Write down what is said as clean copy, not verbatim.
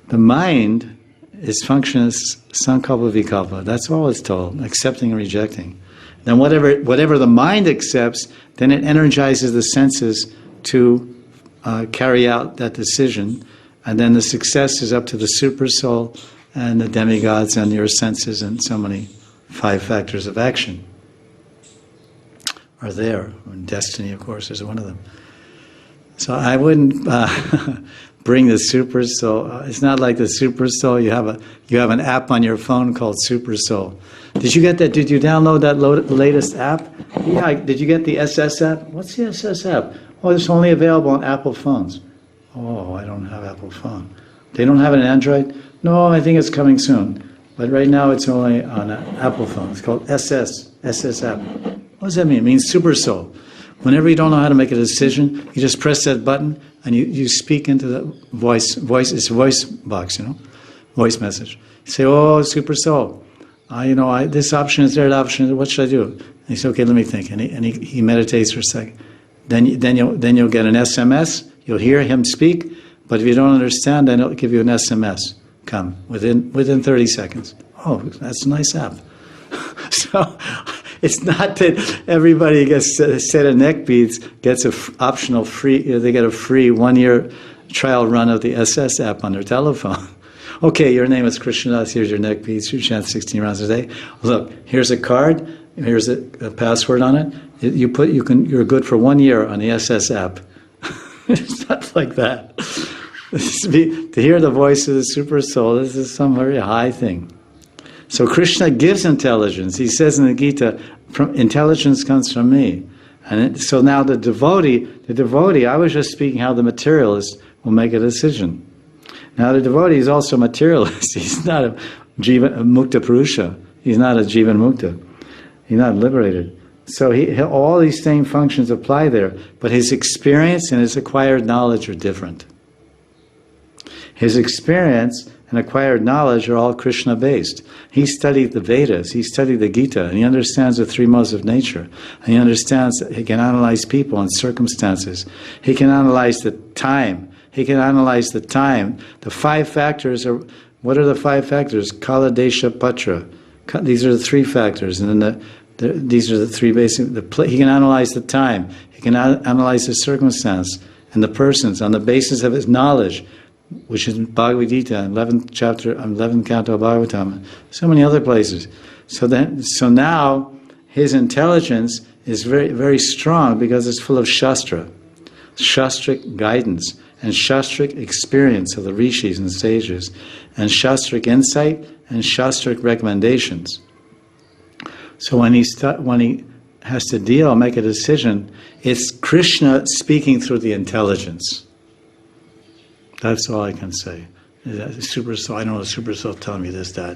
The mind is functions sankalpa vikalpa. That's all it's told, accepting and rejecting. Then whatever the mind accepts, then it energizes the senses to carry out that decision, and then the success is up to the super soul and the demigods and your senses, and so many 5 factors of action are there. And destiny, of course, is one of them. So I wouldn't bring the super soul. It's not like the super soul. You have an app on your phone called Super Soul. Did you get that? Did you download that latest app? Yeah. Did you get the SS app? What's the SS app? Oh, it's only available on Apple phones. Oh, I don't have Apple phone. They don't have an Android? No, I think it's coming soon. But right now it's only on Apple phone. It's called SS app. What does that mean? It means Super Soul. Whenever you don't know how to make a decision, you just press that button and you speak into the voice. It's a voice box, voice message. You say, oh, Super Soul, this option is there, that option is there, what should I do? And he says, okay, let me think. And he meditates for a second. Then you'll get an SMS. You'll hear him speak, but if you don't understand, then it'll give you an SMS. Come within 30 seconds. Oh, that's a nice app. So it's not that everybody gets a set of neck beads, gets an optional free. They get a free 1-year trial run of the SS app on their telephone. Okay, your name is Krishna. Here's your neck beads. You chant 16 rounds a day. Look, here's a card. Here's a password on it. You're good for 1 year on the SS app. It's not like that. To hear the voice of the Super Soul, this is some very high thing. So Krishna gives intelligence. He says in the Gita, intelligence comes from me. And so now the devotee, I was just speaking how the materialist will make a decision. Now the devotee is also materialist. He's not a mukta purusha. He's not a jivan mukta. He's not liberated. So all these same functions apply there, but his experience and his acquired knowledge are different. His experience and acquired knowledge are all Krishna-based. He studied the Vedas, he studied the Gita, and he understands the 3 modes of nature. And he understands that he can analyze people and circumstances. He can analyze the time. He can analyze the time. The 5 factors are, what are the 5 factors? Kala, Desha, Patra. These are the 3 factors, and then these are the 3 basic. He can analyze the time. He can analyze the circumstance and the persons on the basis of his knowledge, which is Bhagavad Gita, 11th chapter, 11th canto of Bhagavatam, so many other places. So now his intelligence is very, very strong because it's full of shastric guidance, and shastric experience of the rishis and sages, and shastric insight and shastric recommendations. So when he has to make a decision, it's Krishna speaking through the intelligence. That's all I can say. Super Soul, I know the Super Soul telling me this, that.